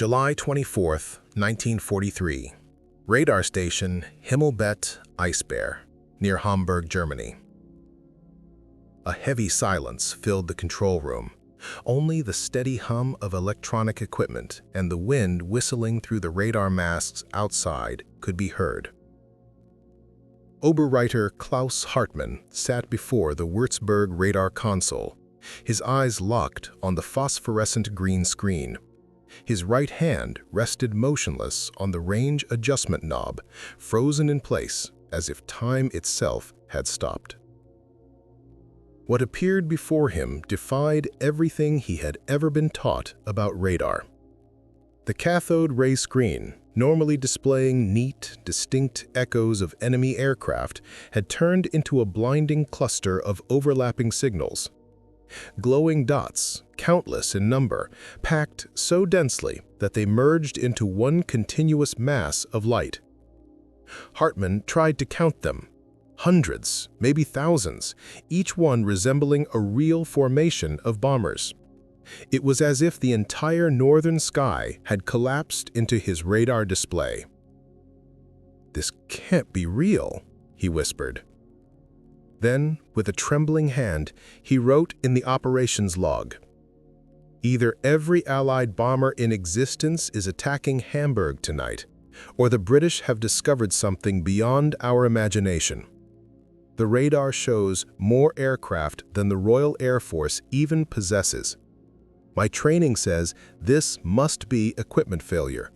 July 24, 1943. Radar station Himmelbett Eisbär, near Hamburg, Germany. A heavy silence filled the control room. Only the steady hum of electronic equipment and the wind whistling through the radar masks outside could be heard. Oberreiter Klaus Hartmann sat before the Würzburg radar console, his eyes locked on the phosphorescent green screen. His right hand rested motionless on the range adjustment knob, frozen in place as if time itself had stopped. What appeared before him defied everything he had ever been taught about radar. The cathode ray screen, normally displaying neat, distinct echoes of enemy aircraft, had turned into a blinding cluster of overlapping signals. Glowing dots, countless in number, packed so densely that they merged into one continuous mass of light. Hartmann tried to count them. Hundreds, maybe thousands, each one resembling a real formation of bombers. It was as if the entire northern sky had collapsed into his radar display. "This can't be real," he whispered. Then, with a trembling hand, he wrote in the operations log, "Either every Allied bomber in existence is attacking Hamburg tonight, or the British have discovered something beyond our imagination. The radar shows more aircraft than the Royal Air Force even possesses. My training says this must be equipment failure.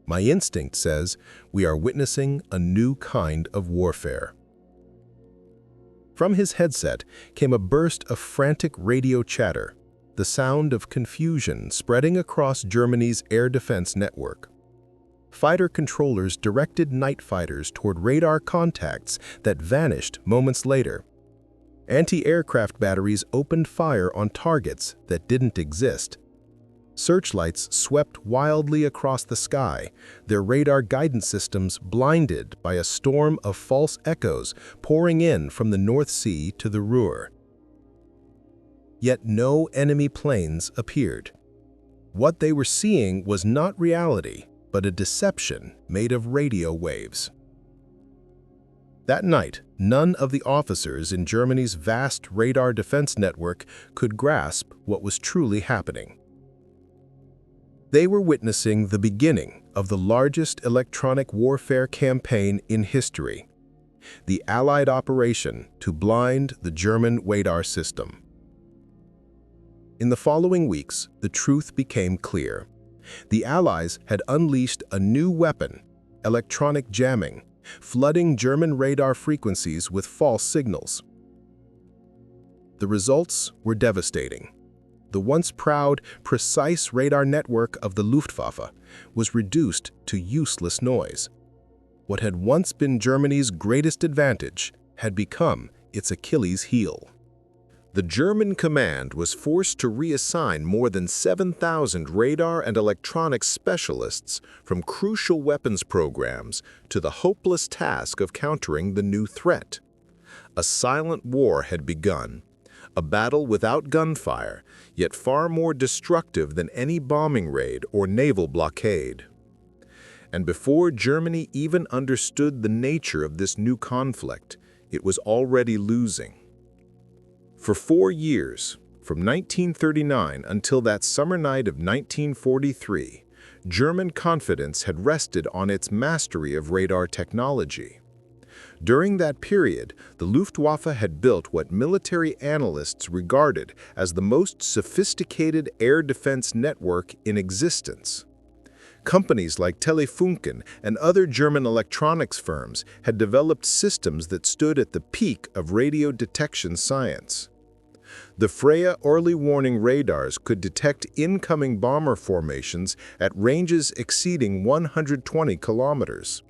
My instinct says we are witnessing a new kind of warfare." From his headset came a burst of frantic radio chatter, the sound of confusion spreading across Germany's air defense network. Fighter controllers directed night fighters toward radar contacts that vanished moments later. Anti-aircraft batteries opened fire on targets that didn't exist. Searchlights swept wildly across the sky, their radar guidance systems blinded by a storm of false echoes pouring in from the North Sea to the Ruhr. Yet no enemy planes appeared. What they were seeing was not reality, but a deception made of radio waves. That night, none of the officers in Germany's vast radar defense network could grasp what was truly happening. They were witnessing the beginning of the largest electronic warfare campaign in history, the Allied operation to blind the German radar system. In the following weeks, the truth became clear. The Allies had unleashed a new weapon, electronic jamming, flooding German radar frequencies with false signals. The results were devastating. The once proud, precise radar network of the Luftwaffe was reduced to useless noise. What had once been Germany's greatest advantage had become its Achilles heel. The German command was forced to reassign more than 7,000 radar and electronics specialists from crucial weapons programs to the hopeless task of countering the new threat. A silent war had begun, a battle without gunfire, yet far more destructive than any bombing raid or naval blockade. And before Germany even understood the nature of this new conflict, it was already losing. For 4 years, from 1939 until that summer night of 1943, German confidence had rested on its mastery of radar technology. During that period, the Luftwaffe had built what military analysts regarded as the most sophisticated air defense network in existence. Companies like Telefunken and other German electronics firms had developed systems that stood at the peak of radio detection science. The Freya early warning radars could detect incoming bomber formations at ranges exceeding 120 kilometers.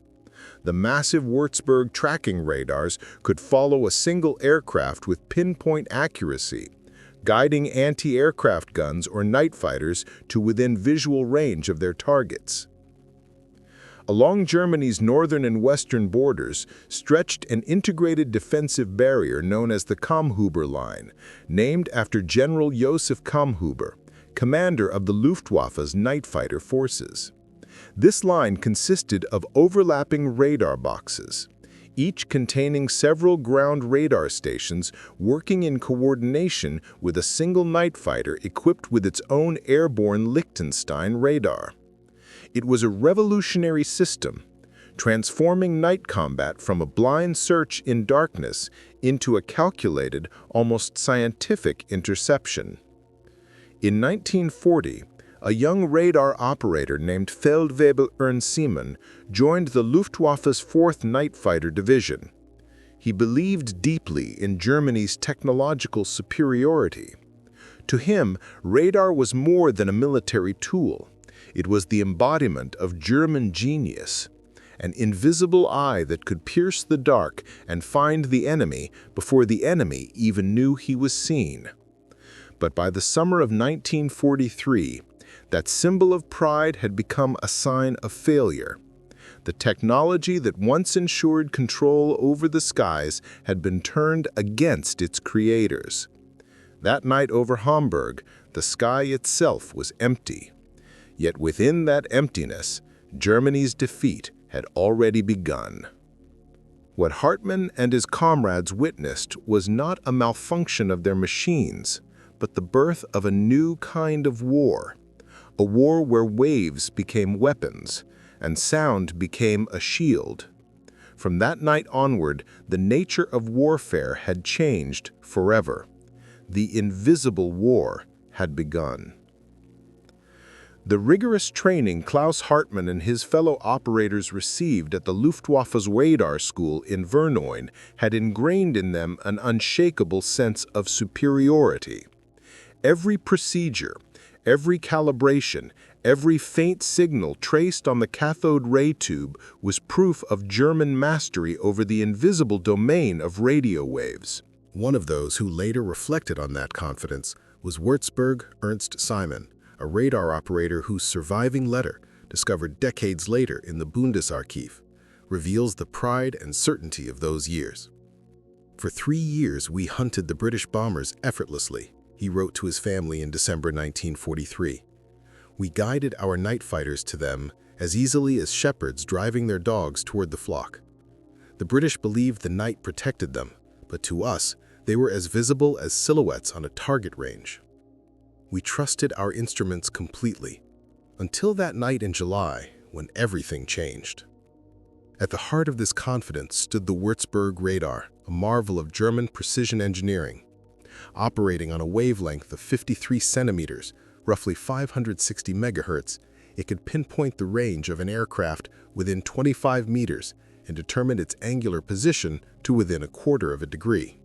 The massive Würzburg tracking radars could follow a single aircraft with pinpoint accuracy, guiding anti-aircraft guns or night fighters to within visual range of their targets. Along Germany's northern and western borders stretched an integrated defensive barrier known as the Kammhuber Line, named after General Josef Kammhuber, commander of the Luftwaffe's night fighter forces. This line consisted of overlapping radar boxes, each containing several ground radar stations working in coordination with a single night fighter equipped with its own airborne Liechtenstein radar. It was a revolutionary system, transforming night combat from a blind search in darkness into a calculated, almost scientific interception. In 1940, a young radar operator named Feldwebel Ernst Seemann joined the Luftwaffe's 4th Night Fighter Division. He believed deeply in Germany's technological superiority. To him, radar was more than a military tool. It was the embodiment of German genius, an invisible eye that could pierce the dark and find the enemy before the enemy even knew he was seen. But by the summer of 1943, that symbol of pride had become a sign of failure. The technology that once ensured control over the skies had been turned against its creators. That night over Hamburg, the sky itself was empty. Yet within that emptiness, Germany's defeat had already begun. What Hartmann and his comrades witnessed was not a malfunction of their machines, but the birth of a new kind of war. A war where waves became weapons and sound became a shield. From that night onward, the nature of warfare had changed forever. The invisible war had begun. The rigorous training Klaus Hartmann and his fellow operators received at the Luftwaffe's radar school in Vernoyen had ingrained in them an unshakable sense of superiority. Every procedure, every calibration, every faint signal traced on the cathode ray tube was proof of German mastery over the invisible domain of radio waves. One of those who later reflected on that confidence was Würzburg Ernst Simon, a radar operator whose surviving letter, discovered decades later in the Bundesarchiv, reveals the pride and certainty of those years. "For 3 years we hunted the British bombers effortlessly," he wrote to his family in December 1943. "We guided our night fighters to them as easily as shepherds driving their dogs toward the flock. The British believed the night protected them, but to us, they were as visible as silhouettes on a target range. We trusted our instruments completely, until that night in July when everything changed." At the heart of this confidence stood the Würzburg radar, a marvel of German precision engineering. Operating on a wavelength of 53 centimeters, roughly 560 megahertz, it could pinpoint the range of an aircraft within 25 meters and determine its angular position to within a quarter of a degree.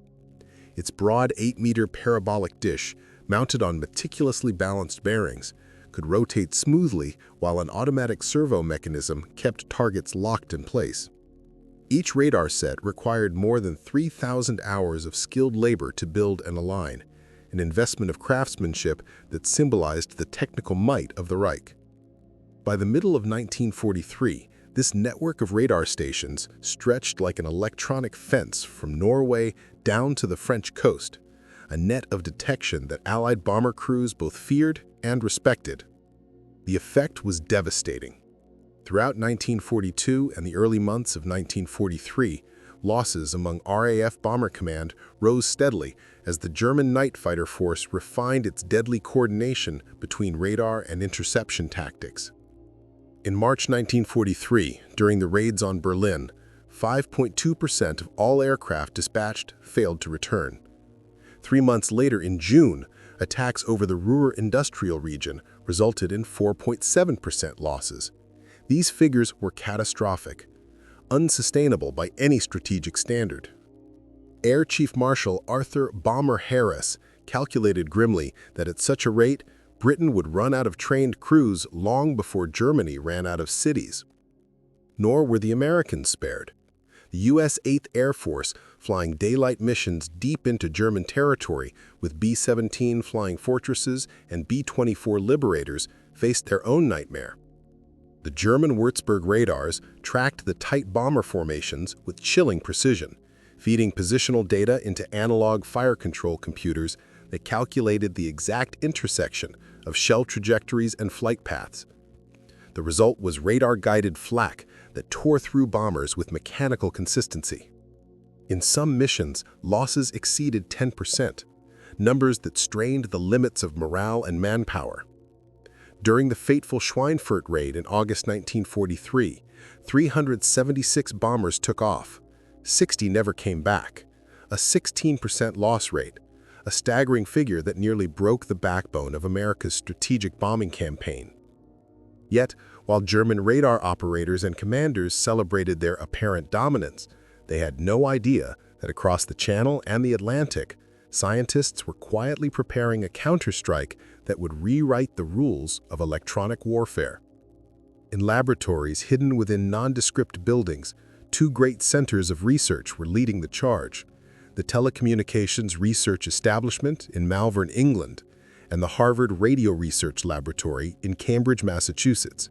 Its broad 8-meter parabolic dish, mounted on meticulously balanced bearings, could rotate smoothly while an automatic servo mechanism kept targets locked in place. Each radar set required more than 3,000 hours of skilled labor to build and align, an investment of craftsmanship that symbolized the technical might of the Reich. By the middle of 1943, this network of radar stations stretched like an electronic fence from Norway down to the French coast, a net of detection that Allied bomber crews both feared and respected. The effect was devastating. Throughout 1942 and the early months of 1943, losses among RAF Bomber Command rose steadily as the German night fighter force refined its deadly coordination between radar and interception tactics. In March 1943, during the raids on Berlin, 5.2% of all aircraft dispatched failed to return. 3 months later, in June, attacks over the Ruhr industrial region resulted in 4.7% losses. These figures were catastrophic, unsustainable by any strategic standard. Air Chief Marshal Arthur "Bomber" Harris calculated grimly that at such a rate, Britain would run out of trained crews long before Germany ran out of cities. Nor were the Americans spared. The U.S. 8th Air Force, flying daylight missions deep into German territory with B-17 Flying Fortresses and B-24 Liberators, faced their own nightmare. The German Würzburg radars tracked the tight bomber formations with chilling precision, feeding positional data into analog fire control computers that calculated the exact intersection of shell trajectories and flight paths. The result was radar-guided flak that tore through bombers with mechanical consistency. In some missions, losses exceeded 10%, numbers that strained the limits of morale and manpower. During the fateful Schweinfurt raid in August 1943, 376 bombers took off. 60 never came back, a 16% loss rate, a staggering figure that nearly broke the backbone of America's strategic bombing campaign. Yet, while German radar operators and commanders celebrated their apparent dominance, they had no idea that across the Channel and the Atlantic, scientists were quietly preparing a counterstrike that would rewrite the rules of electronic warfare. In laboratories hidden within nondescript buildings, two great centers of research were leading the charge: the Telecommunications Research Establishment in Malvern, England, and the Harvard Radio Research Laboratory in Cambridge, Massachusetts.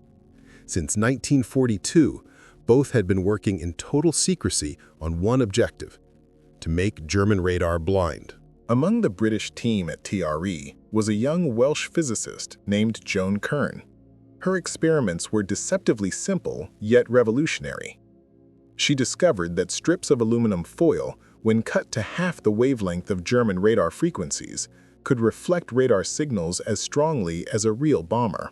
Since 1942, both had been working in total secrecy on one objective: to make German radar blind. Among the British team at TRE was a young Welsh physicist named Joan Kern. Her experiments were deceptively simple, yet revolutionary. She discovered that strips of aluminum foil, when cut to half the wavelength of German radar frequencies, could reflect radar signals as strongly as a real bomber.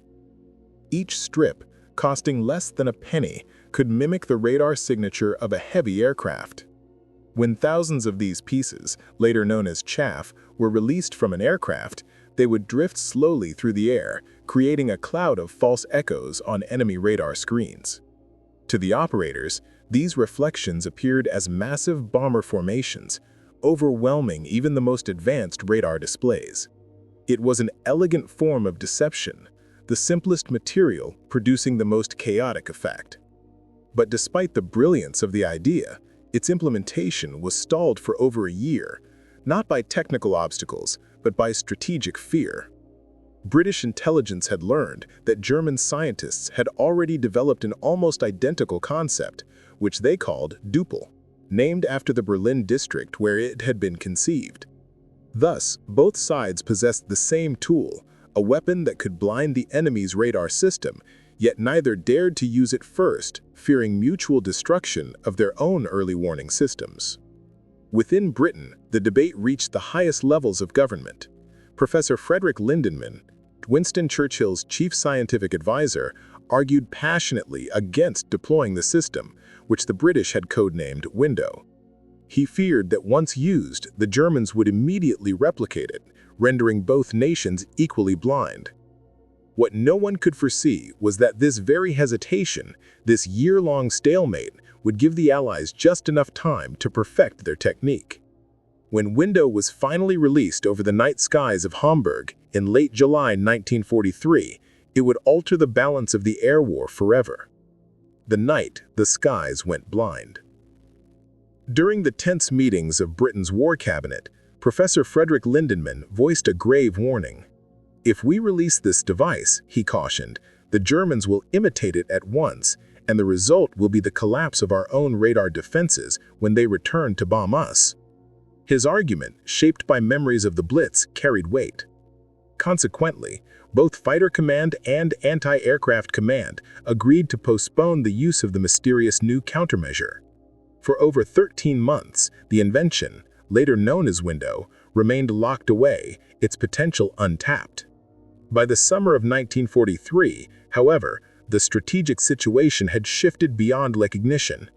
Each strip, costing less than a penny, could mimic the radar signature of a heavy aircraft. When thousands of these pieces, later known as chaff, were released from an aircraft, they would drift slowly through the air, creating a cloud of false echoes on enemy radar screens. To the operators, these reflections appeared as massive bomber formations, overwhelming even the most advanced radar displays. It was an elegant form of deception, the simplest material producing the most chaotic effect. But despite the brilliance of the idea, its implementation was stalled for over a year, not by technical obstacles, but by strategic fear. British intelligence had learned that German scientists had already developed an almost identical concept, which they called Duppel, named after the Berlin district where it had been conceived. Thus, both sides possessed the same tool, a weapon that could blind the enemy's radar system, yet neither dared to use it first, fearing mutual destruction of their own early warning systems. Within Britain, the debate reached the highest levels of government. Professor Frederick Lindenmann, Winston Churchill's chief scientific advisor, argued passionately against deploying the system, which the British had codenamed Window. He feared that once used, the Germans would immediately replicate it, rendering both nations equally blind. What no one could foresee was that this very hesitation, this year-long stalemate, would give the Allies just enough time to perfect their technique. When Window was finally released over the night skies of Hamburg in late July 1943, it would alter the balance of the air war forever. The night the skies went blind. During the tense meetings of Britain's war cabinet, Professor Frederick Lindenmann voiced a grave warning. If we release this device, he cautioned, the Germans will imitate it at once, and the result will be the collapse of our own radar defenses when they return to bomb us. His argument, shaped by memories of the Blitz, carried weight. Consequently, both Fighter Command and Anti-Aircraft Command agreed to postpone the use of the mysterious new countermeasure. For over 13 months, the invention, later known as Window, remained locked away, its potential untapped. By the summer of 1943, however, the strategic situation had shifted beyond recognition.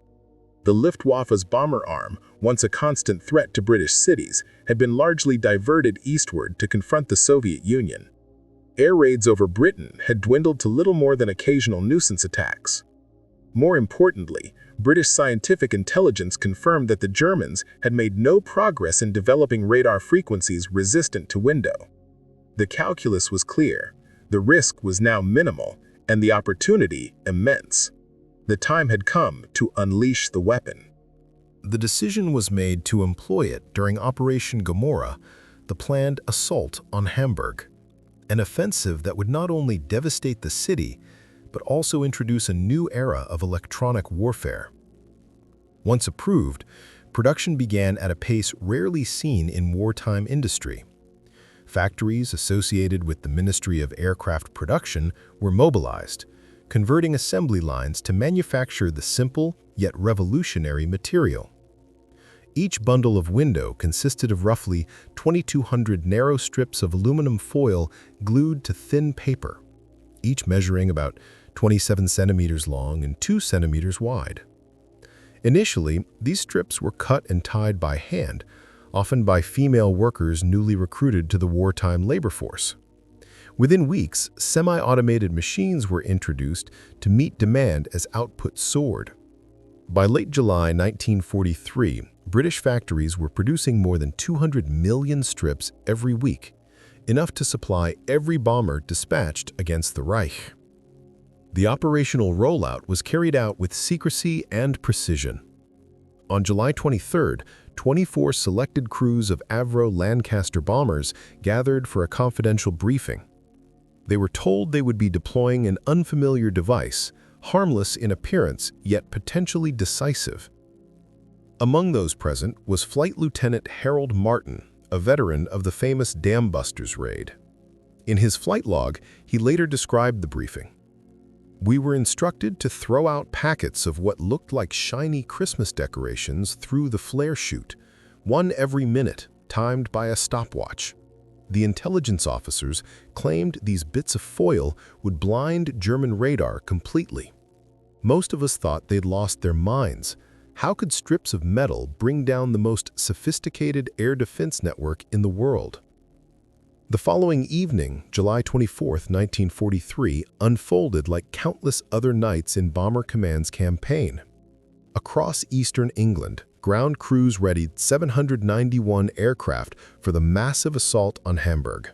The Luftwaffe's bomber arm, once a constant threat to British cities, had been largely diverted eastward to confront the Soviet Union. Air raids over Britain had dwindled to little more than occasional nuisance attacks. More importantly, British scientific intelligence confirmed that the Germans had made no progress in developing radar frequencies resistant to Window. The calculus was clear, the risk was now minimal, and the opportunity immense. The time had come to unleash the weapon. The decision was made to employ it during Operation Gomorrah, the planned assault on Hamburg, an offensive that would not only devastate the city, but also introduce a new era of electronic warfare. Once approved, production began at a pace rarely seen in wartime industry. Factories associated with the Ministry of Aircraft Production were mobilized, converting assembly lines to manufacture the simple yet revolutionary material. Each bundle of window consisted of roughly 2,200 narrow strips of aluminum foil glued to thin paper, each measuring about 27 centimeters long and 2 centimeters wide. Initially, these strips were cut and tied by hand, often by female workers newly recruited to the wartime labor force. Within weeks, semi-automated machines were introduced to meet demand as output soared. By late July 1943, British factories were producing more than 200 million strips every week, enough to supply every bomber dispatched against the Reich. The operational rollout was carried out with secrecy and precision. On July 23rd, 24 selected crews of Avro Lancaster bombers gathered for a confidential briefing. They were told they would be deploying an unfamiliar device, harmless in appearance yet potentially decisive. Among those present was Flight Lieutenant Harold Martin, a veteran of the famous Dam Busters raid. In his flight log, he later described the briefing. "We were instructed to throw out packets of what looked like shiny Christmas decorations through the flare chute, one every minute, timed by a stopwatch. The intelligence officers claimed these bits of foil would blind German radar completely. Most of us thought they'd lost their minds. How could strips of metal bring down the most sophisticated air defense network in the world?" The following evening, July 24, 1943, unfolded like countless other nights in Bomber Command's campaign. Across eastern England, ground crews readied 791 aircraft for the massive assault on Hamburg.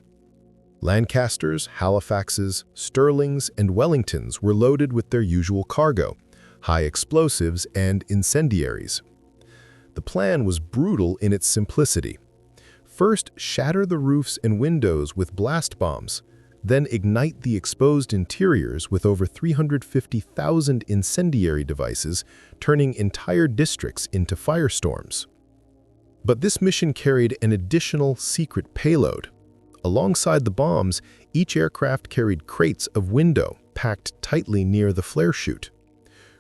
Lancasters, Halifaxes, Stirlings, and Wellingtons were loaded with their usual cargo, high explosives and incendiaries. The plan was brutal in its simplicity. First, shatter the roofs and windows with blast bombs, then ignite the exposed interiors with over 350,000 incendiary devices, turning entire districts into firestorms. But this mission carried an additional secret payload. Alongside the bombs, each aircraft carried crates of window packed tightly near the flare chute.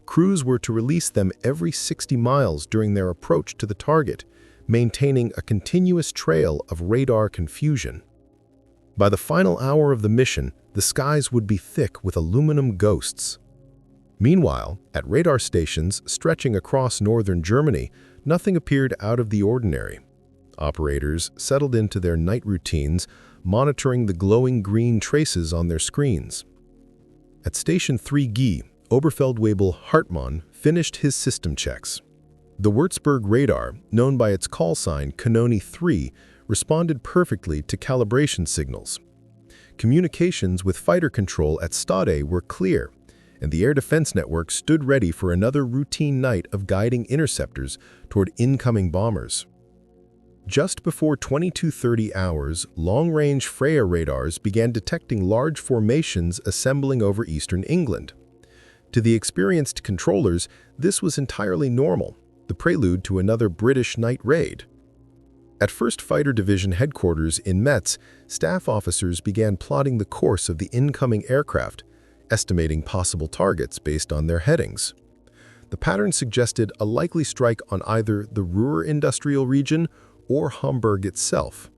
Crews were to release them every 60 miles during their approach to the target, maintaining a continuous trail of radar confusion. By the final hour of the mission, the skies would be thick with aluminum ghosts. Meanwhile, at radar stations stretching across northern Germany, nothing appeared out of the ordinary. Operators settled into their night routines, monitoring the glowing green traces on their screens. At Station 3G, Oberfeldwebel Hartmann finished his system checks. The Würzburg radar, known by its call sign Canoni 3, responded perfectly to calibration signals. Communications with fighter control at Stade were clear, and the air defense network stood ready for another routine night of guiding interceptors toward incoming bombers. Just before 22:30 hours, long-range Freya radars began detecting large formations assembling over eastern England. To the experienced controllers, this was entirely normal, the prelude to another British night raid. At 1st Fighter Division headquarters in Metz, staff officers began plotting the course of the incoming aircraft, estimating possible targets based on their headings. The pattern suggested a likely strike on either the Ruhr industrial region or Hamburg itself.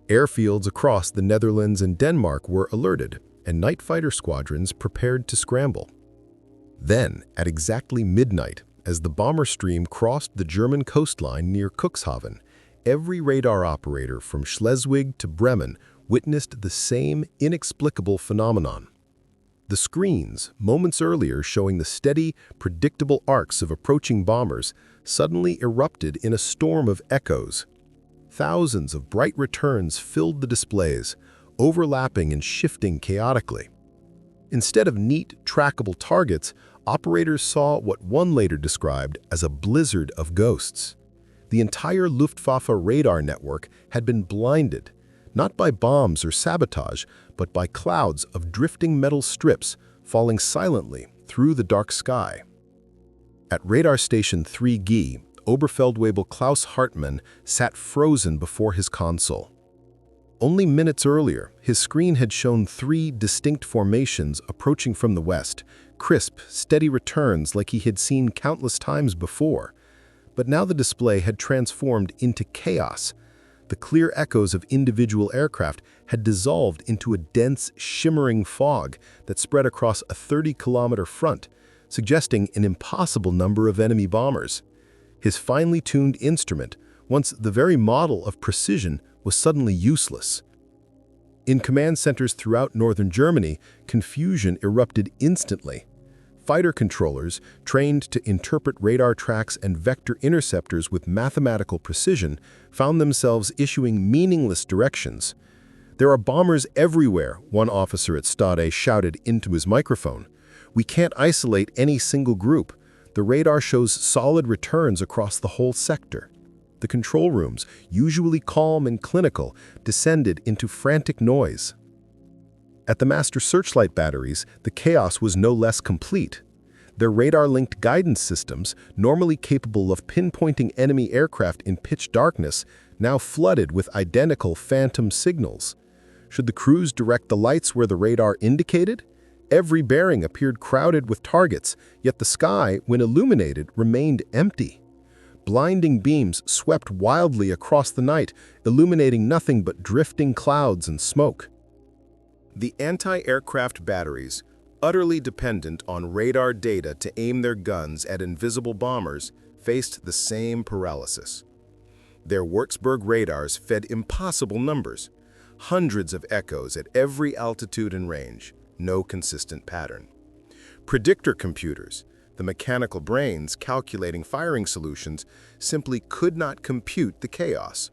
Airfields across the Netherlands and Denmark were alerted, and night fighter squadrons prepared to scramble. Then, at exactly midnight, as the bomber stream crossed the German coastline near Cuxhaven, every radar operator from Schleswig to Bremen witnessed the same inexplicable phenomenon. The screens, moments earlier showing the steady, predictable arcs of approaching bombers, suddenly erupted in a storm of echoes. Thousands of bright returns filled the displays, overlapping and shifting chaotically. Instead of neat, trackable targets, operators saw what one later described as a blizzard of ghosts. The entire Luftwaffe radar network had been blinded, not by bombs or sabotage, but by clouds of drifting metal strips falling silently through the dark sky. At Radar Station 3G, Oberfeldwebel Klaus Hartmann sat frozen before his console. Only minutes earlier, his screen had shown 3 distinct formations approaching from the west, crisp, steady returns like he had seen countless times before. But now the display had transformed into chaos. The clear echoes of individual aircraft had dissolved into a dense, shimmering fog that spread across a 30-kilometer front, suggesting an impossible number of enemy bombers. His finely tuned instrument, once the very model of precision, was suddenly useless. In command centers throughout northern Germany, confusion erupted instantly. Fighter controllers, trained to interpret radar tracks and vector interceptors with mathematical precision, found themselves issuing meaningless directions. "There are bombers everywhere," one officer at Stade shouted into his microphone. "We can't isolate any single group. The radar shows solid returns across the whole sector." The control rooms, usually calm and clinical, descended into frantic noise. At the master searchlight batteries, the chaos was no less complete. Their radar-linked guidance systems, normally capable of pinpointing enemy aircraft in pitch darkness, now flooded with identical phantom signals. Should the crews direct the lights where the radar indicated? Every bearing appeared crowded with targets, yet the sky, when illuminated, remained empty. Blinding beams swept wildly across the night, illuminating nothing but drifting clouds and smoke. The anti-aircraft batteries, utterly dependent on radar data to aim their guns at invisible bombers, faced the same paralysis. Their Würzburg radars fed impossible numbers, hundreds of echoes at every altitude and range, no consistent pattern. Predictor computers, the mechanical brains calculating firing solutions, simply could not compute the chaos.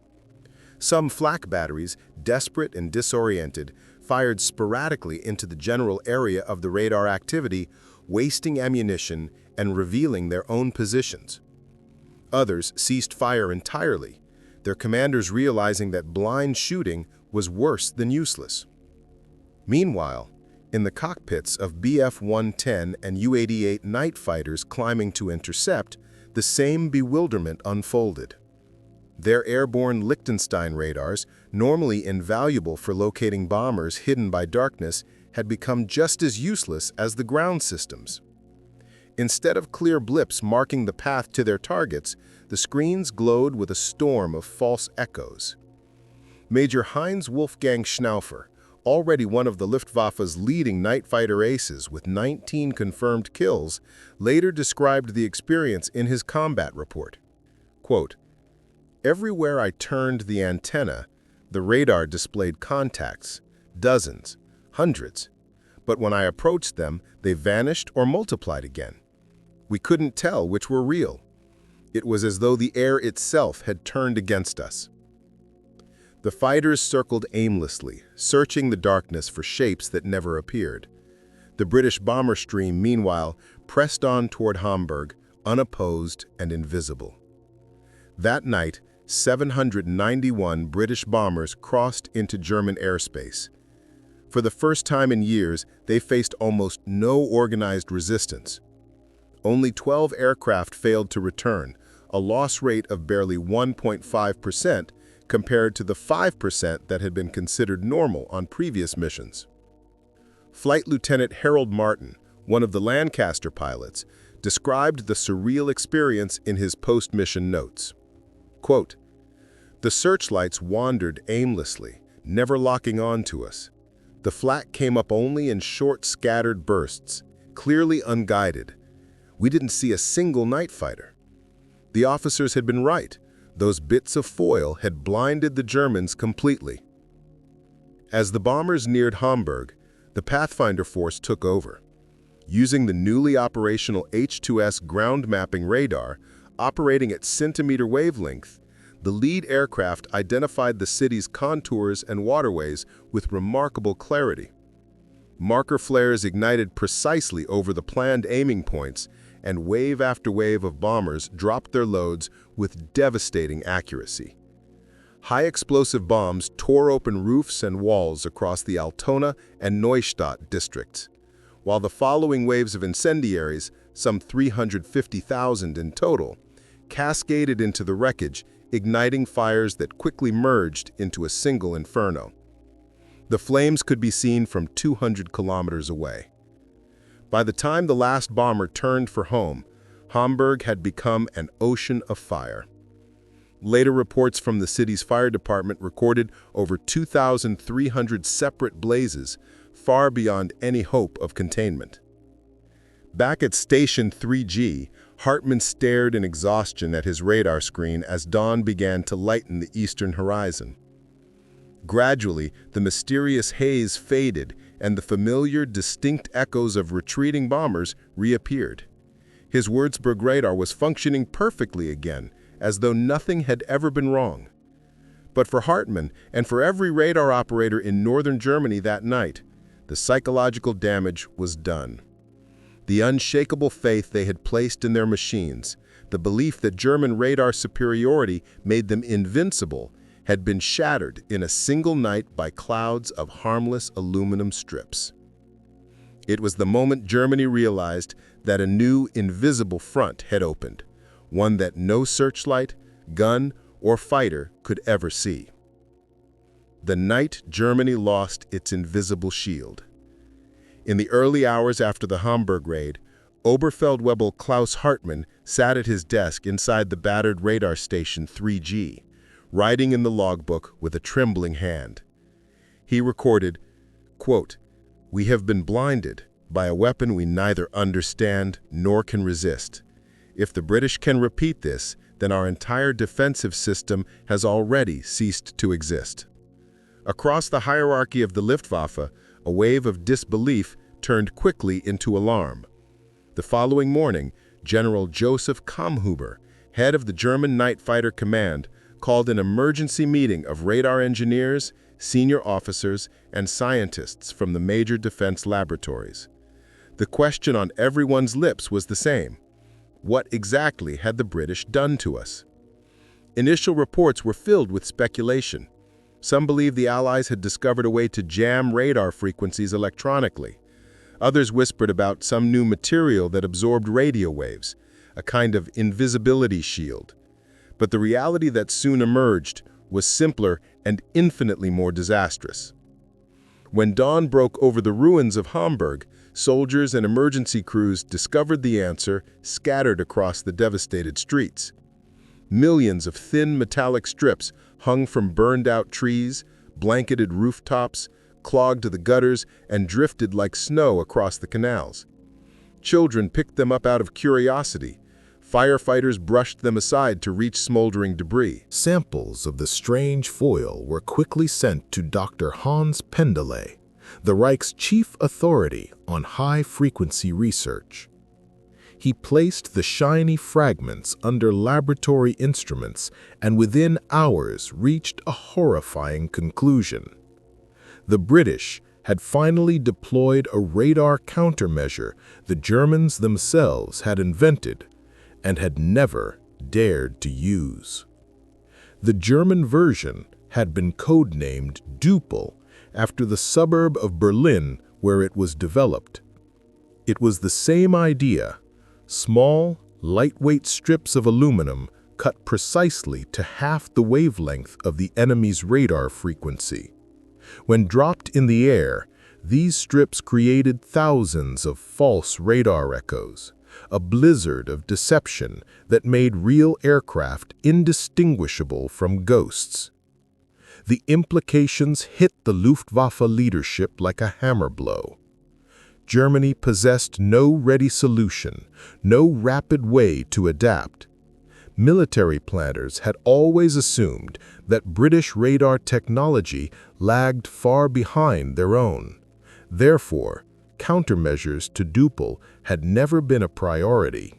Some flak batteries, desperate and disoriented, fired sporadically into the general area of the radar activity, wasting ammunition and revealing their own positions. Others ceased fire entirely, their commanders realizing that blind shooting was worse than useless. Meanwhile, in the cockpits of Bf-110 and U-88 night fighters climbing to intercept, the same bewilderment unfolded. Their airborne Liechtenstein radars, normally invaluable for locating bombers hidden by darkness, had become just as useless as the ground systems. Instead of clear blips marking the path to their targets, the screens glowed with a storm of false echoes. Major Heinz Wolfgang Schnaufer, already one of the Luftwaffe's leading night fighter aces with 19 confirmed kills, later described the experience in his combat report. Quote, "Everywhere I turned the antenna, the radar displayed contacts, dozens, hundreds. But when I approached them, they vanished or multiplied again. We couldn't tell which were real. It was as though the air itself had turned against us." The fighters circled aimlessly, searching the darkness for shapes that never appeared. The British bomber stream, meanwhile, pressed on toward Hamburg, unopposed and invisible. That night, 791 British bombers crossed into German airspace. For the first time in years, they faced almost no organized resistance. Only 12 aircraft failed to return, a loss rate of barely 1.5%, compared to the 5% that had been considered normal on previous missions. Flight Lieutenant Harold Martin, one of the Lancaster pilots, described the surreal experience in his post-mission notes. Quote, "The searchlights wandered aimlessly, never locking on to us. The flak came up only in short, scattered bursts, clearly unguided. We didn't see a single night fighter. The officers had been right. Those bits of foil had blinded the Germans completely." As the bombers neared Hamburg, the Pathfinder force took over. Using the newly operational H-2S ground mapping radar, operating at centimeter wavelength, the lead aircraft identified the city's contours and waterways with remarkable clarity. Marker flares ignited precisely over the planned aiming points, and wave after wave of bombers dropped their loads with devastating accuracy. High-explosive bombs tore open roofs and walls across the Altona and Neustadt districts, while the following waves of incendiaries, some 350,000 in total, cascaded into the wreckage, igniting fires that quickly merged into a single inferno. The flames could be seen from 200 kilometers away. By the time the last bomber turned for home, Hamburg had become an ocean of fire. Later reports from the city's fire department recorded over 2,300 separate blazes, far beyond any hope of containment. Back at Station 3G, Hartmann stared in exhaustion at his radar screen as dawn began to lighten the eastern horizon. Gradually, the mysterious haze faded and the familiar, distinct echoes of retreating bombers reappeared. His Würzburg radar was functioning perfectly again, as though nothing had ever been wrong. But for Hartmann, and for every radar operator in northern Germany that night, the psychological damage was done. The unshakable faith they had placed in their machines, the belief that German radar superiority made them invincible, had been shattered in a single night by clouds of harmless aluminum strips. It was the moment Germany realized that a new invisible front had opened, one that no searchlight, gun, or fighter could ever see. The night Germany lost its invisible shield. In the early hours after the Hamburg raid, Oberfeldwebel Klaus Hartmann sat at his desk inside the battered radar station 3G, writing in the logbook with a trembling hand. He recorded, quote, "We have been blinded by a weapon we neither understand nor can resist. If the British can repeat this, then our entire defensive system has already ceased to exist." Across the hierarchy of the Luftwaffe, a wave of disbelief turned quickly into alarm. The following morning, General Joseph Kammhuber, head of the German Night Fighter Command, called an emergency meeting of radar engineers, senior officers, and scientists from the major defense laboratories. The question on everyone's lips was the same: what exactly had the British done to us? Initial reports were filled with speculation. Some believed the Allies had discovered a way to jam radar frequencies electronically. Others whispered about some new material that absorbed radio waves, a kind of invisibility shield. But the reality that soon emerged was simpler and infinitely more disastrous. When dawn broke over the ruins of Hamburg, soldiers and emergency crews discovered the answer scattered across the devastated streets. Millions of thin metallic strips hung from burned-out trees, blanketed rooftops, clogged the gutters, and drifted like snow across the canals. Children picked them up out of curiosity. Firefighters brushed them aside to reach smoldering debris. Samples of the strange foil were quickly sent to Dr. Hans Pendele, the Reich's chief authority on high-frequency research. He placed the shiny fragments under laboratory instruments and within hours reached a horrifying conclusion. The British had finally deployed a radar countermeasure the Germans themselves had invented and had never dared to use. The German version had been codenamed Duppel after the suburb of Berlin where it was developed. It was the same idea: small, lightweight strips of aluminum cut precisely to half the wavelength of the enemy's radar frequency. When dropped in the air, these strips created thousands of false radar echoes, a blizzard of deception that made real aircraft indistinguishable from ghosts. The implications hit the Luftwaffe leadership like a hammer blow. Germany possessed no ready solution, no rapid way to adapt. Military planners had always assumed that British radar technology lagged far behind their own. Therefore, countermeasures to Duppel had never been a priority.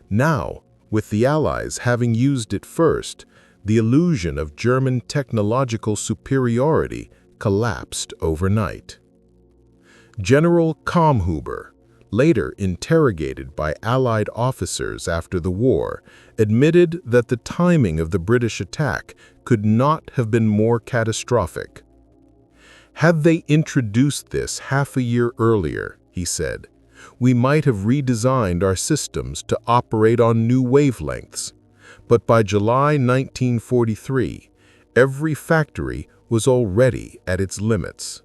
Now, with the Allies having used it first, the illusion of German technological superiority collapsed overnight. General Kammhuber, later interrogated by Allied officers after the war, admitted that the timing of the British attack could not have been more catastrophic. "Had they introduced this half a year earlier," he said, "we might have redesigned our systems to operate on new wavelengths. But by July 1943, every factory was already at its limits."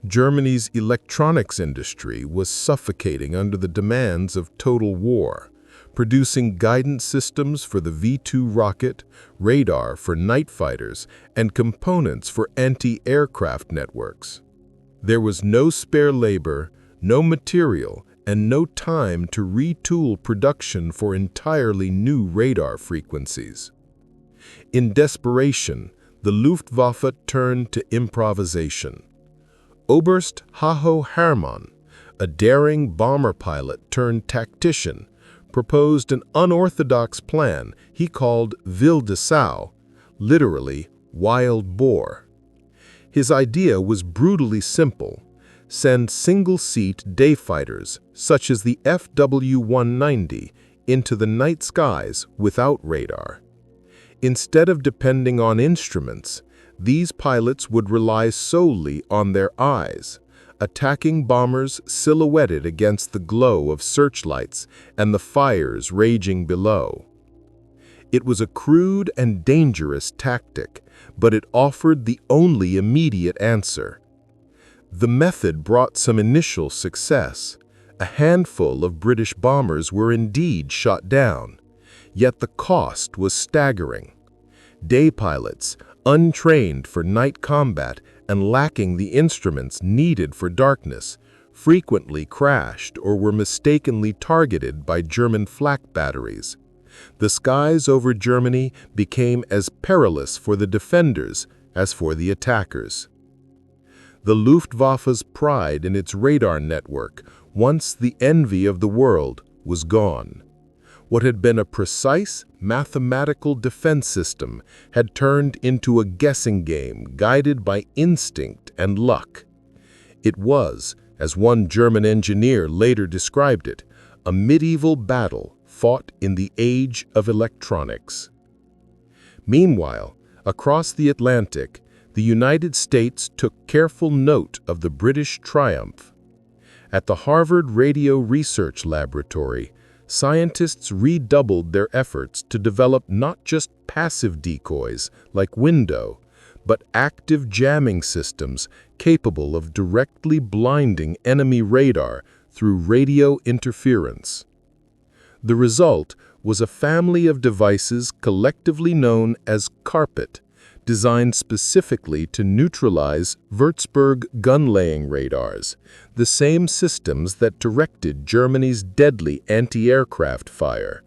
Germany's electronics industry was suffocating under the demands of total war, producing guidance systems for the V-2 rocket, radar for night fighters, and components for anti-aircraft networks. There was no spare labor, no material, and no time to retool production for entirely new radar frequencies. In desperation, the Luftwaffe turned to improvisation. Oberst Hajo Hermann, a daring bomber pilot turned tactician, proposed an unorthodox plan he called Wilde Sau, literally wild boar. His idea was brutally simple: send single-seat day fighters, such as the FW-190, into the night skies without radar. Instead of depending on instruments, these pilots would rely solely on their eyes, attacking bombers silhouetted against the glow of searchlights and the fires raging below. It was a crude and dangerous tactic, but it offered the only immediate answer. The method brought some initial success. A handful of British bombers were indeed shot down, yet the cost was staggering. Day pilots, untrained for night combat and lacking the instruments needed for darkness, frequently crashed or were mistakenly targeted by German flak batteries. The skies over Germany became as perilous for the defenders as for the attackers. The Luftwaffe's pride in its radar network, once the envy of the world, was gone. What had been a precise, mathematical defense system had turned into a guessing game guided by instinct and luck. It was, as one German engineer later described it, a medieval battle fought in the age of electronics. Meanwhile, across the Atlantic, the United States took careful note of the British triumph. At the Harvard Radio Research Laboratory, scientists redoubled their efforts to develop not just passive decoys like window, but active jamming systems capable of directly blinding enemy radar through radio interference. The result was a family of devices collectively known as carpet, designed specifically to neutralize Würzburg gun-laying radars, the same systems that directed Germany's deadly anti-aircraft fire.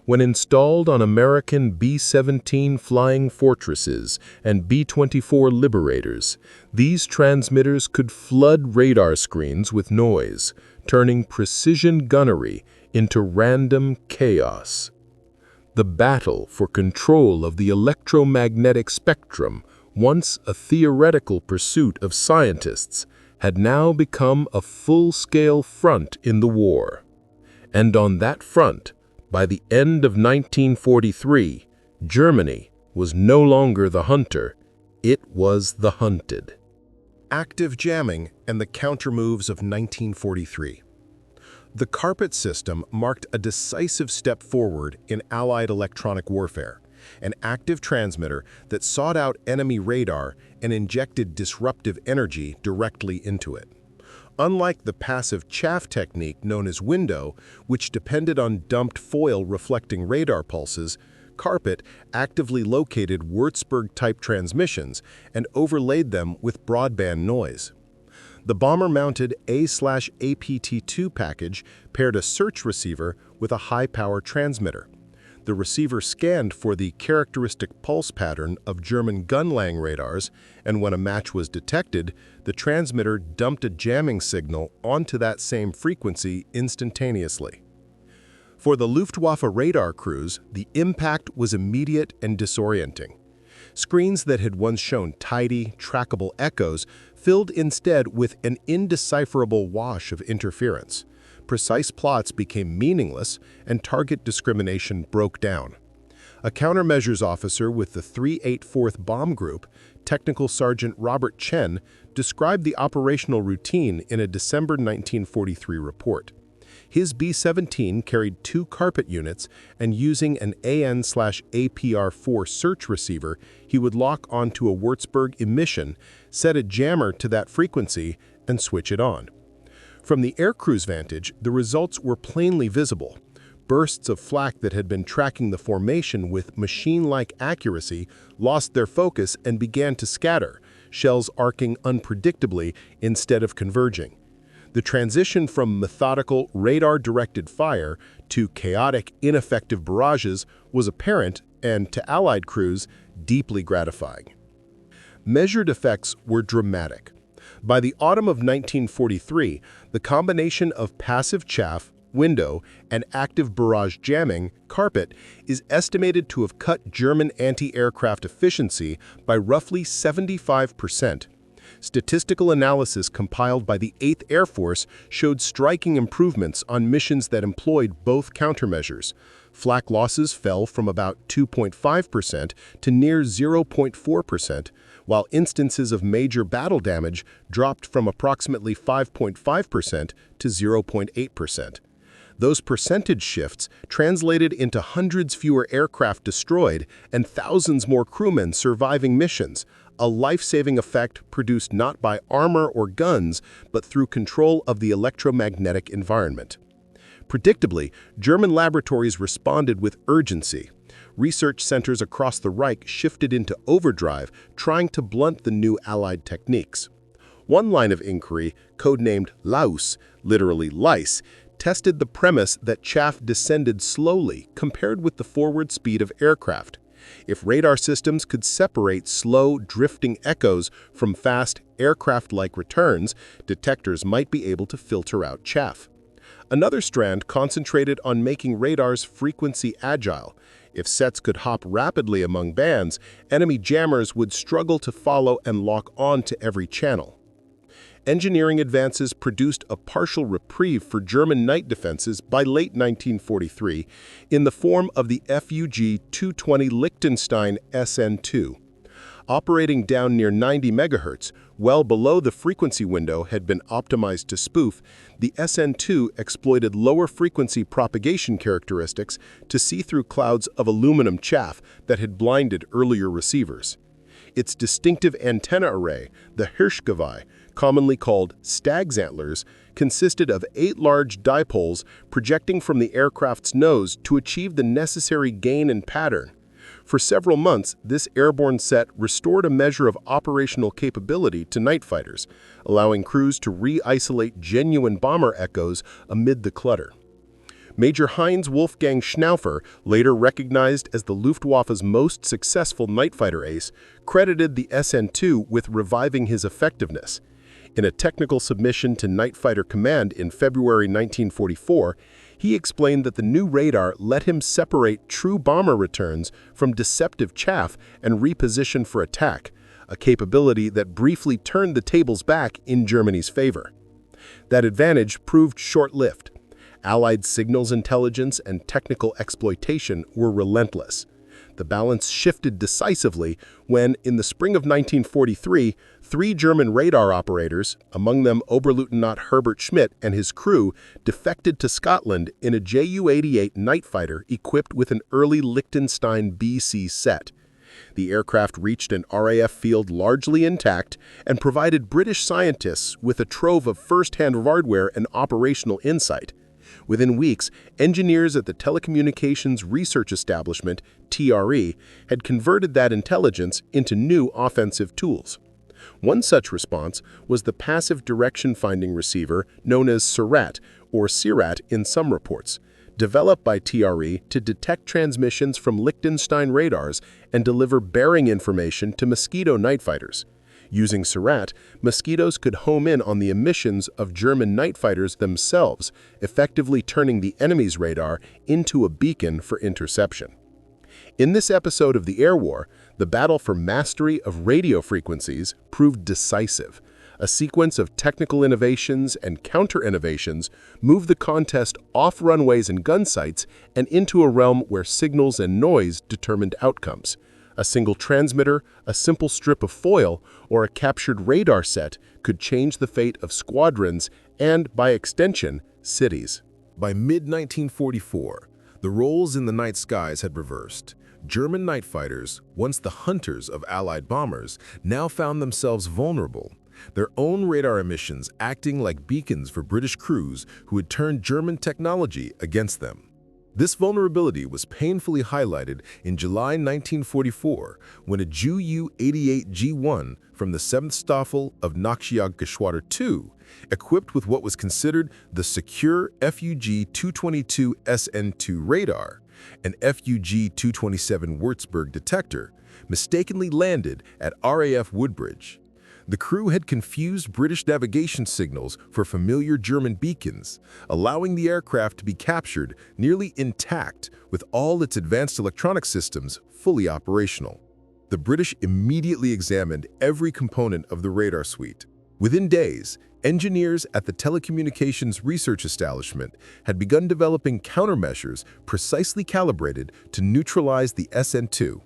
When installed on American B-17 Flying Fortresses and B-24 Liberators, these transmitters could flood radar screens with noise, turning precision gunnery into random chaos. The battle for control of the electromagnetic spectrum, once a theoretical pursuit of scientists, had now become a full-scale front in the war. And on that front, by the end of 1943, Germany was no longer the hunter, it was the hunted. Active jamming and the countermoves of 1943. The carpet system marked a decisive step forward in Allied electronic warfare, an active transmitter that sought out enemy radar and injected disruptive energy directly into it. Unlike the passive chaff technique known as window, which depended on dumped foil reflecting radar pulses, carpet actively located Würzburg-type transmissions and overlaid them with broadband noise. The bomber-mounted A/APT2 package paired a search receiver with a high-power transmitter. The receiver scanned for the characteristic pulse pattern of German gun-laying radars, and when a match was detected, the transmitter dumped a jamming signal onto that same frequency instantaneously. For the Luftwaffe radar crews, the impact was immediate and disorienting. Screens that had once shown tidy, trackable echoes filled instead with an indecipherable wash of interference. Precise plots became meaningless, and target discrimination broke down. A countermeasures officer with the 384th Bomb Group, Technical Sergeant Robert Chen, described the operational routine in a December 1943 report. His B-17 carried 2 carpet units, and using an AN/APR-4 search receiver, he would lock onto a Würzburg emission, set a jammer to that frequency, and switch it on. From the aircrew's vantage, the results were plainly visible. Bursts of flak that had been tracking the formation with machine-like accuracy lost their focus and began to scatter, shells arcing unpredictably instead of converging. The transition from methodical, radar-directed fire to chaotic, ineffective barrages was apparent and, to Allied crews, deeply gratifying. Measured effects were dramatic. By the autumn of 1943, the combination of passive chaff, window, and active barrage jamming, carpet, is estimated to have cut German anti-aircraft efficiency by roughly 75%. Statistical analysis compiled by the 8th Air Force showed striking improvements on missions that employed both countermeasures. Flak losses fell from about 2.5% to near 0.4%, while instances of major battle damage dropped from approximately 5.5% to 0.8%. Those percentage shifts translated into hundreds fewer aircraft destroyed and thousands more crewmen surviving missions, a life-saving effect produced not by armor or guns, but through control of the electromagnetic environment. Predictably, German laboratories responded with urgency. Research centers across the Reich shifted into overdrive, trying to blunt the new Allied techniques. One line of inquiry, codenamed Laus, literally lice, tested the premise that chaff descended slowly compared with the forward speed of aircraft. If radar systems could separate slow, drifting echoes from fast, aircraft-like returns, detectors might be able to filter out chaff. Another strand concentrated on making radars frequency agile. If sets could hop rapidly among bands, enemy jammers would struggle to follow and lock on to every channel. Engineering advances produced a partial reprieve for German night defenses by late 1943 in the form of the FUG-220 Liechtenstein SN2. Operating down near 90 MHz, well below the frequency window had been optimized to spoof, the SN2 exploited lower frequency propagation characteristics to see through clouds of aluminum chaff that had blinded earlier receivers. Its distinctive antenna array, the Hirschgeweih, commonly called stag's antlers, consisted of 8 large dipoles projecting from the aircraft's nose to achieve the necessary gain in pattern. For several months, this airborne set restored a measure of operational capability to night fighters, allowing crews to re-isolate genuine bomber echoes amid the clutter. Major Heinz Wolfgang Schnaufer, later recognized as the Luftwaffe's most successful night fighter ace, credited the SN2 with reviving his effectiveness. In a technical submission to Night Fighter Command in February 1944, he explained that the new radar let him separate true bomber returns from deceptive chaff and reposition for attack, a capability that briefly turned the tables back in Germany's favor. That advantage proved short-lived. Allied signals intelligence and technical exploitation were relentless. The balance shifted decisively when, in the spring of 1943, 3 German radar operators, among them Oberleutnant Herbert Schmidt and his crew, defected to Scotland in a Ju-88 night fighter equipped with an early Liechtenstein BC set. The aircraft reached an RAF field largely intact and provided British scientists with a trove of first-hand hardware and operational insight. Within weeks, engineers at the Telecommunications Research Establishment, TRE, had converted that intelligence into new offensive tools. One such response was the passive direction-finding receiver known as SIRAT, or SIRAT in some reports, developed by TRE to detect transmissions from Liechtenstein radars and deliver bearing information to Mosquito night fighters. Using SIRAT, Mosquitoes could home in on the emissions of German night fighters themselves, effectively turning the enemy's radar into a beacon for interception. In this episode of the Air War, the battle for mastery of radio frequencies proved decisive. A sequence of technical innovations and counter-innovations moved the contest off runways and gun sites and into a realm where signals and noise determined outcomes. A single transmitter, a simple strip of foil, or a captured radar set could change the fate of squadrons and, by extension, cities. By mid-1944, the roles in the night skies had reversed. German night fighters, once the hunters of Allied bombers, now found themselves vulnerable, their own radar emissions acting like beacons for British crews who had turned German technology against them. This vulnerability was painfully highlighted in July 1944 when a Ju-88G1 from the 7th Staffel of Nachjagdgeschwader II, equipped with what was considered the secure FUG-222 SN2 radar, an FUG-227 Würzburg detector, mistakenly landed at RAF Woodbridge. The crew had confused British navigation signals for familiar German beacons, allowing the aircraft to be captured nearly intact with all its advanced electronic systems fully operational. The British immediately examined every component of the radar suite. Within days, engineers at the Telecommunications Research Establishment had begun developing countermeasures precisely calibrated to neutralize the SN2.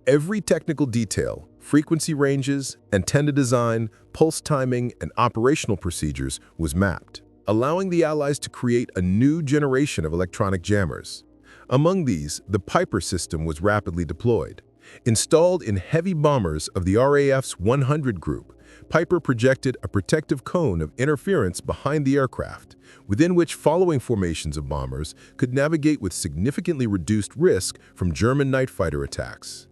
Every technical detail, frequency ranges, antenna design, pulse timing, and operational procedures was mapped, allowing the Allies to create a new generation of electronic jammers. Among these, the Piper system was rapidly deployed. Installed in heavy bombers of the RAF's 100 group, Piper projected a protective cone of interference behind the aircraft, within which following formations of bombers could navigate with significantly reduced risk from German night fighter attacks.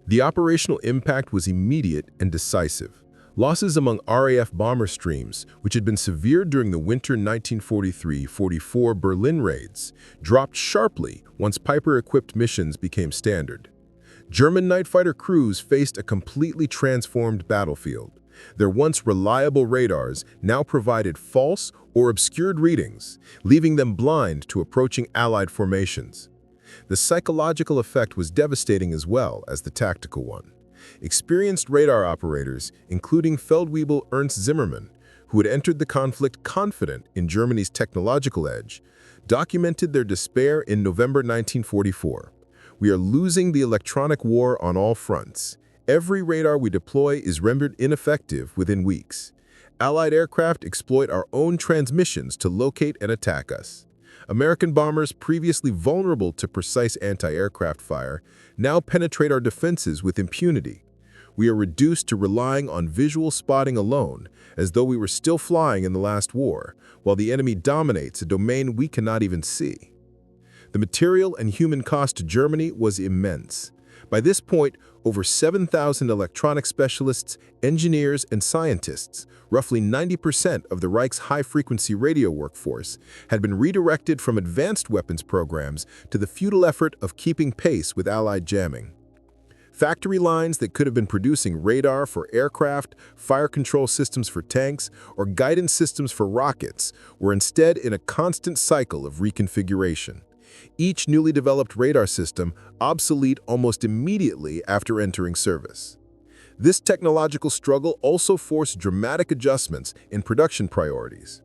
The operational impact was immediate and decisive. Losses among RAF bomber streams, which had been severe during the winter 1943-44 Berlin raids, dropped sharply once Piper-equipped missions became standard. German night fighter crews faced a completely transformed battlefield. Their once reliable radars now provided false or obscured readings, leaving them blind to approaching Allied formations. The psychological effect was devastating as well as the tactical one. Experienced radar operators, including Feldwebel Ernst Zimmermann, who had entered the conflict confident in Germany's technological edge, documented their despair in November 1944. "We are losing the electronic war on all fronts. Every radar we deploy is rendered ineffective within weeks. Allied aircraft exploit our own transmissions to locate and attack us. American bombers, previously vulnerable to precise anti-aircraft fire, now penetrate our defenses with impunity. We are reduced to relying on visual spotting alone, as though we were still flying in the last war, while the enemy dominates a domain we cannot even see." The material and human cost to Germany was immense. By this point, over 7,000 electronic specialists, engineers, and scientists, roughly 90% of the Reich's high-frequency radio workforce, had been redirected from advanced weapons programs to the futile effort of keeping pace with Allied jamming. Factory lines that could have been producing radar for aircraft, fire control systems for tanks, or guidance systems for rockets were instead in a constant cycle of reconfiguration. Each newly developed radar system obsolete almost immediately after entering service. This technological struggle also forced dramatic adjustments in production priorities.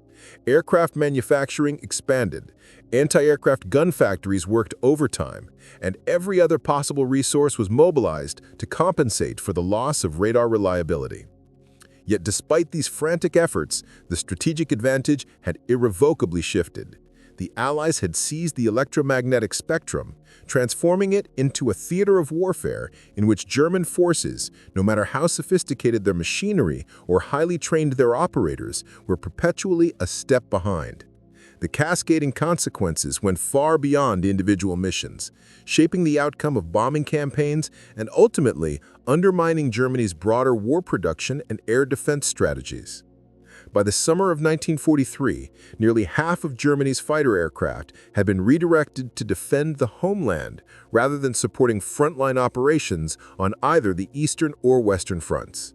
Aircraft manufacturing expanded, anti-aircraft gun factories worked overtime, and every other possible resource was mobilized to compensate for the loss of radar reliability. Yet despite these frantic efforts, the strategic advantage had irrevocably shifted. The Allies had seized the electromagnetic spectrum, transforming it into a theater of warfare in which German forces, no matter how sophisticated their machinery or highly trained their operators, were perpetually a step behind. The cascading consequences went far beyond individual missions, shaping the outcome of bombing campaigns and ultimately undermining Germany's broader war production and air defense strategies. By the summer of 1943, nearly half of Germany's fighter aircraft had been redirected to defend the homeland rather than supporting frontline operations on either the eastern or western fronts.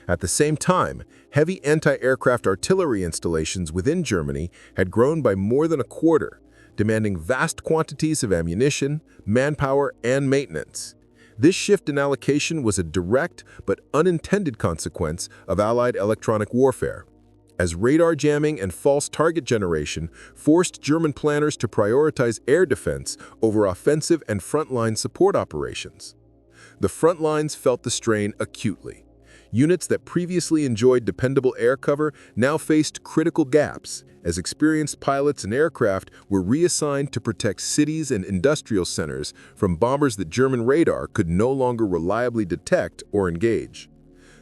At the same time, heavy anti-aircraft artillery installations within Germany had grown by more than a quarter, demanding vast quantities of ammunition, manpower, and maintenance. This shift in allocation was a direct but unintended consequence of Allied electronic warfare, as radar jamming and false target generation forced German planners to prioritize air defense over offensive and frontline support operations. The front lines felt the strain acutely. Units that previously enjoyed dependable air cover now faced critical gaps, as experienced pilots and aircraft were reassigned to protect cities and industrial centers from bombers that German radar could no longer reliably detect or engage.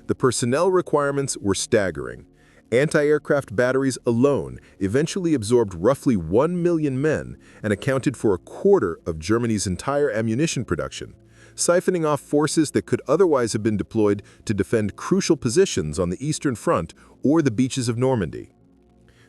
The personnel requirements were staggering. Anti-aircraft batteries alone eventually absorbed roughly 1 million men and accounted for a quarter of Germany's entire ammunition production, siphoning off forces that could otherwise have been deployed to defend crucial positions on the Eastern Front or the beaches of Normandy.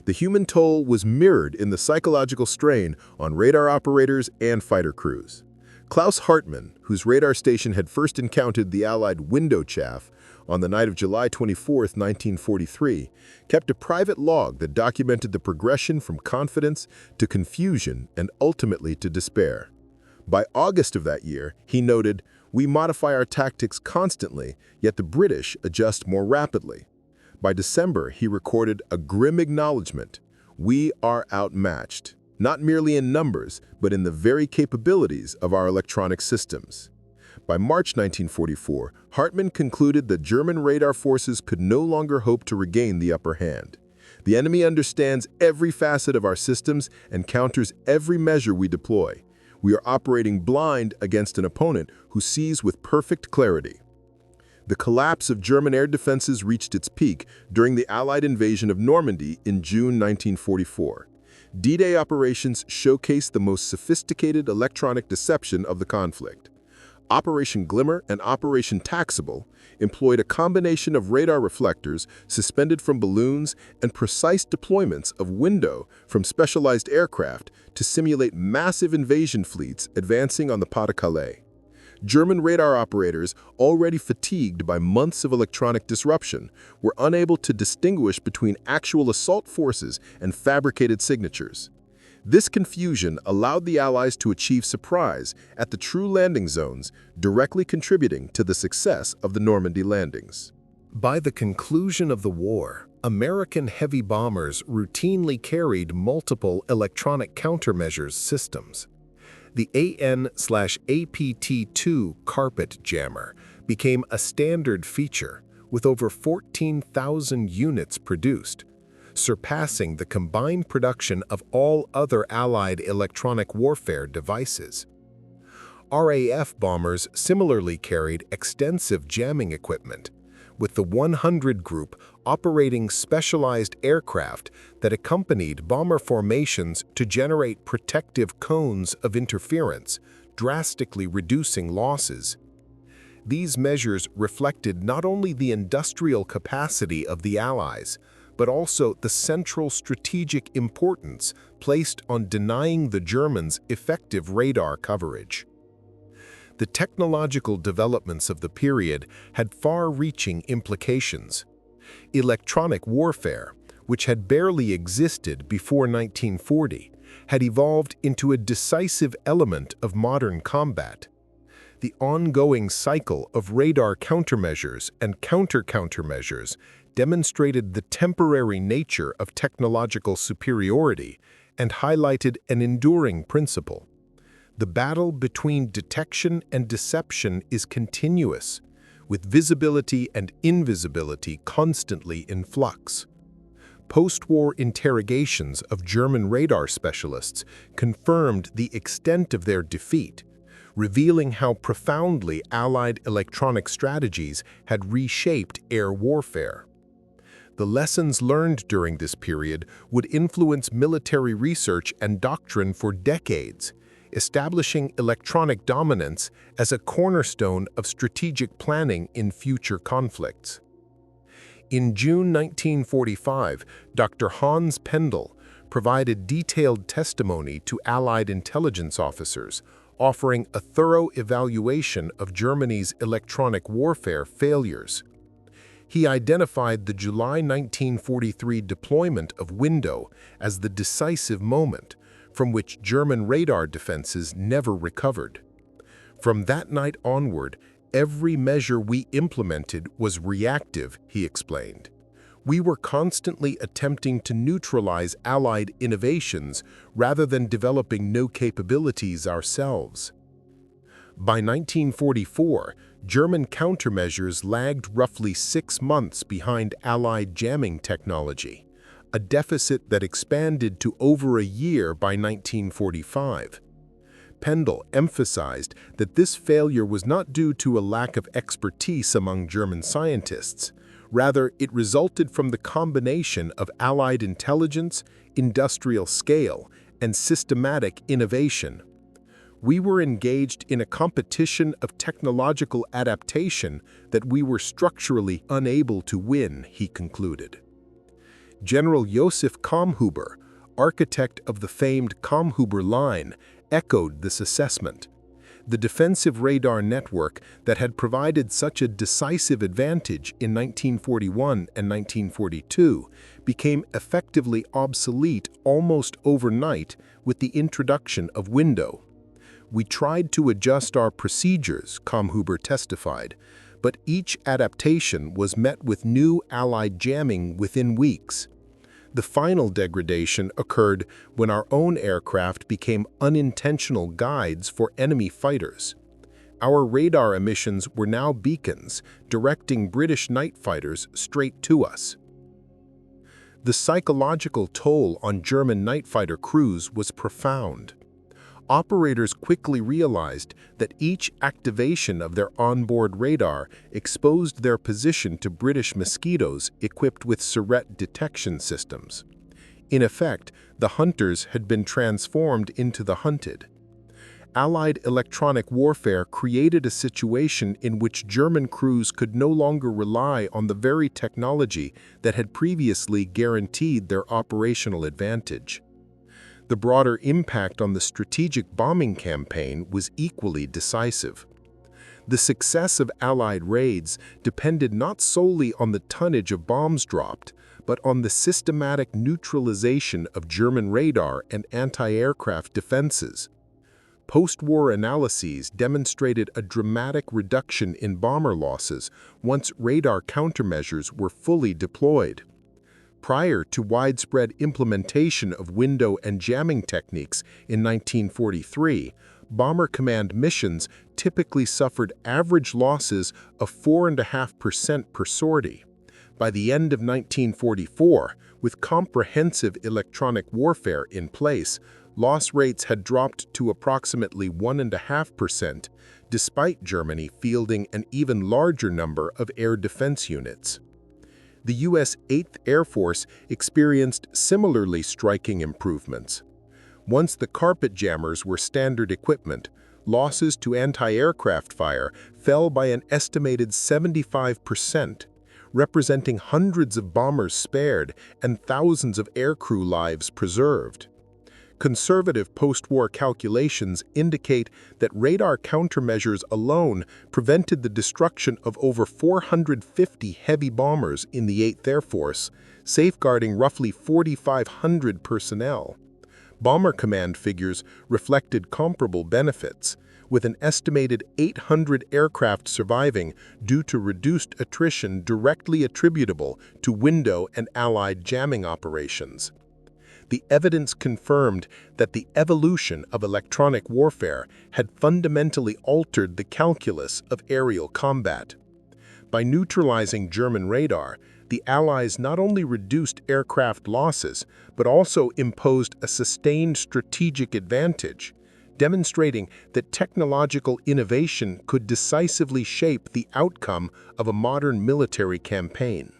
The human toll was mirrored in the psychological strain on radar operators and fighter crews. Klaus Hartmann, whose radar station had first encountered the Allied window chaff on the night of July 24, 1943, kept a private log that documented the progression from confidence to confusion and ultimately to despair. By August of that year, he noted, "We modify our tactics constantly, yet the British adjust more rapidly." By December, he recorded a grim acknowledgement, "We are outmatched, not merely in numbers, but in the very capabilities of our electronic systems." By March 1944, Hartmann concluded that German radar forces could no longer hope to regain the upper hand. "The enemy understands every facet of our systems and counters every measure we deploy. We are operating blind against an opponent who sees with perfect clarity." The collapse of German air defenses reached its peak during the Allied invasion of Normandy in June 1944. D-Day operations showcased the most sophisticated electronic deception of the conflict. Operation Glimmer and Operation Taxable employed a combination of radar reflectors suspended from balloons and precise deployments of window from specialized aircraft to simulate massive invasion fleets advancing on the Pas-de-Calais. German radar operators, already fatigued by months of electronic disruption, were unable to distinguish between actual assault forces and fabricated signatures. This confusion allowed the Allies to achieve surprise at the true landing zones, directly contributing to the success of the Normandy landings. By the conclusion of the war, American heavy bombers routinely carried multiple electronic countermeasures systems. The AN/APT-2 carpet jammer became a standard feature, with over 14,000 units produced, surpassing the combined production of all other Allied electronic warfare devices. RAF bombers similarly carried extensive jamming equipment, with the 100 Group operating specialized aircraft that accompanied bomber formations to generate protective cones of interference, drastically reducing losses. These measures reflected not only the industrial capacity of the Allies, but also the central strategic importance placed on denying the Germans effective radar coverage. The technological developments of the period had far-reaching implications. Electronic warfare, which had barely existed before 1940, had evolved into a decisive element of modern combat. The ongoing cycle of radar countermeasures and counter-countermeasures demonstrated the temporary nature of technological superiority and highlighted an enduring principle. The battle between detection and deception is continuous, with visibility and invisibility constantly in flux. Post-war interrogations of German radar specialists confirmed the extent of their defeat, revealing how profoundly Allied electronic strategies had reshaped air warfare. The lessons learned during this period would influence military research and doctrine for decades, establishing electronic dominance as a cornerstone of strategic planning in future conflicts. In June 1945, Dr. Hans Pendel provided detailed testimony to Allied intelligence officers, offering a thorough evaluation of Germany's electronic warfare failures. He identified the July 1943 deployment of Window as the decisive moment from which German radar defenses never recovered. From that night onward, every measure we implemented was reactive, he explained. We were constantly attempting to neutralize Allied innovations rather than developing new capabilities ourselves. By 1944, German countermeasures lagged roughly 6 months behind Allied jamming technology, a deficit that expanded to over a year by 1945. Pendle emphasized that this failure was not due to a lack of expertise among German scientists. Rather, it resulted from the combination of Allied intelligence, industrial scale, and systematic innovation. We were engaged in a competition of technological adaptation that we were structurally unable to win, he concluded. General Josef Kammhuber, architect of the famed Kammhuber Line, echoed this assessment. The defensive radar network that had provided such a decisive advantage in 1941 and 1942 became effectively obsolete almost overnight with the introduction of window. We tried to adjust our procedures, Kammhuber testified, but each adaptation was met with new Allied jamming within weeks. The final degradation occurred when our own aircraft became unintentional guides for enemy fighters. Our radar emissions were now beacons, directing British night fighters straight to us. The psychological toll on German night fighter crews was profound. Operators quickly realized that each activation of their onboard radar exposed their position to British mosquitoes equipped with Surette detection systems. In effect, the hunters had been transformed into the hunted. Allied electronic warfare created a situation in which German crews could no longer rely on the very technology that had previously guaranteed their operational advantage. The broader impact on the strategic bombing campaign was equally decisive. The success of Allied raids depended not solely on the tonnage of bombs dropped, but on the systematic neutralization of German radar and anti-aircraft defenses. Post-war analyses demonstrated a dramatic reduction in bomber losses once radar countermeasures were fully deployed. Prior to widespread implementation of window and jamming techniques in 1943, bomber command missions typically suffered average losses of 4.5% per sortie. By the end of 1944, with comprehensive electronic warfare in place, loss rates had dropped to approximately 1.5%, despite Germany fielding an even larger number of air defense units. The U.S. 8th Air Force experienced similarly striking improvements. Once the carpet jammers were standard equipment, losses to anti-aircraft fire fell by an estimated 75%, representing hundreds of bombers spared and thousands of aircrew lives preserved. Conservative post-war calculations indicate that radar countermeasures alone prevented the destruction of over 450 heavy bombers in the 8th Air Force, safeguarding roughly 4,500 personnel. Bomber command figures reflected comparable benefits, with an estimated 800 aircraft surviving due to reduced attrition directly attributable to window and Allied jamming operations. The evidence confirmed that the evolution of electronic warfare had fundamentally altered the calculus of aerial combat. By neutralizing German radar, the Allies not only reduced aircraft losses, but also imposed a sustained strategic advantage, demonstrating that technological innovation could decisively shape the outcome of a modern military campaign.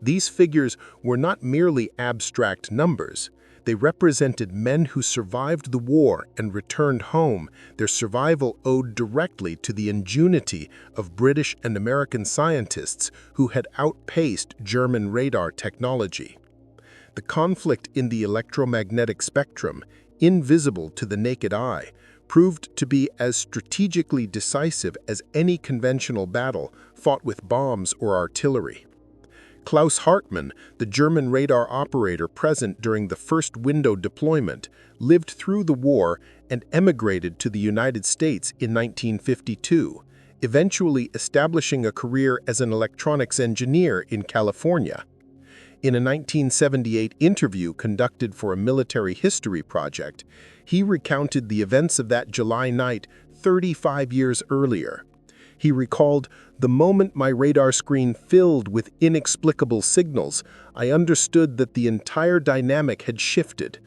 These figures were not merely abstract numbers. They represented men who survived the war and returned home, their survival owed directly to the ingenuity of British and American scientists who had outpaced German radar technology. The conflict in the electromagnetic spectrum, invisible to the naked eye, proved to be as strategically decisive as any conventional battle fought with bombs or artillery. Klaus Hartmann, the German radar operator present during the first window deployment, lived through the war and emigrated to the United States in 1952, eventually establishing a career as an electronics engineer in California. In a 1978 interview conducted for a military history project, he recounted the events of that July night 35 years earlier. He recalled, "The moment my radar screen filled with inexplicable signals, I understood that the entire dynamic had shifted.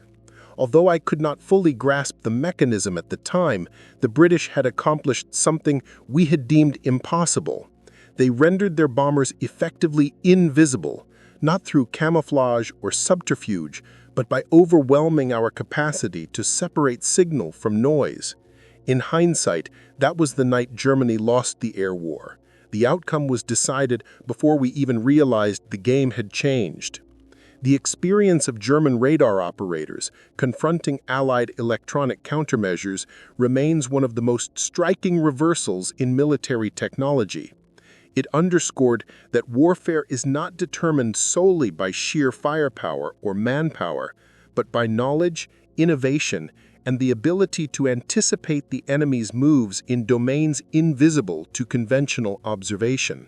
Although I could not fully grasp the mechanism at the time, the British had accomplished something we had deemed impossible. They rendered their bombers effectively invisible, not through camouflage or subterfuge, but by overwhelming our capacity to separate signal from noise." In hindsight, that was the night Germany lost the air war. The outcome was decided before we even realized the game had changed. The experience of German radar operators confronting Allied electronic countermeasures remains one of the most striking reversals in military technology. It underscored that warfare is not determined solely by sheer firepower or manpower, but by knowledge, innovation, and the ability to anticipate the enemy's moves in domains invisible to conventional observation.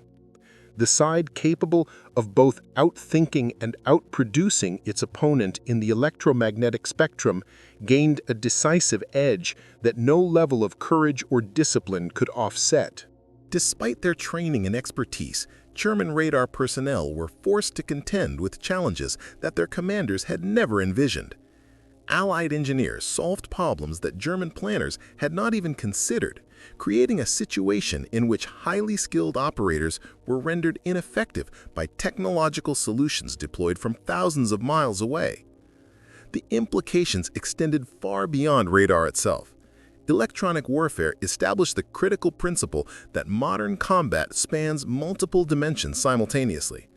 The side capable of both outthinking and outproducing its opponent in the electromagnetic spectrum gained a decisive edge that no level of courage or discipline could offset. Despite their training and expertise, German radar personnel were forced to contend with challenges that their commanders had never envisioned. Allied engineers solved problems that German planners had not even considered, creating a situation in which highly skilled operators were rendered ineffective by technological solutions deployed from thousands of miles away. The implications extended far beyond radar itself. Electronic warfare established the critical principle that modern combat spans multiple dimensions simultaneously.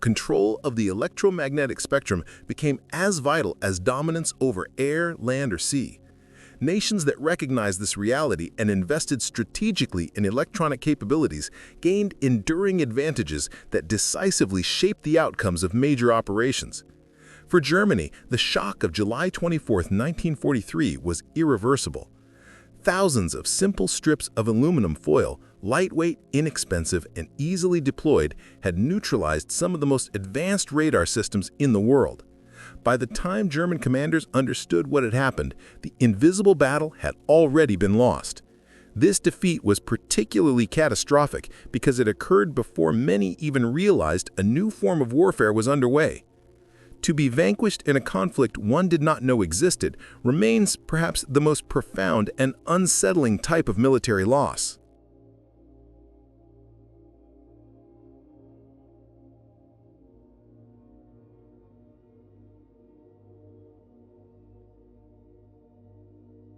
Control of the electromagnetic spectrum became as vital as dominance over air, land, or sea. Nations that recognized this reality and invested strategically in electronic capabilities gained enduring advantages that decisively shaped the outcomes of major operations. For Germany, the shock of July 24, 1943 was irreversible. Thousands of simple strips of aluminum foil, lightweight, inexpensive, and easily deployed, had neutralized some of the most advanced radar systems in the world. By the time German commanders understood what had happened, the invisible battle had already been lost. This defeat was particularly catastrophic because it occurred before many even realized a new form of warfare was underway. To be vanquished in a conflict one did not know existed remains perhaps the most profound and unsettling type of military loss.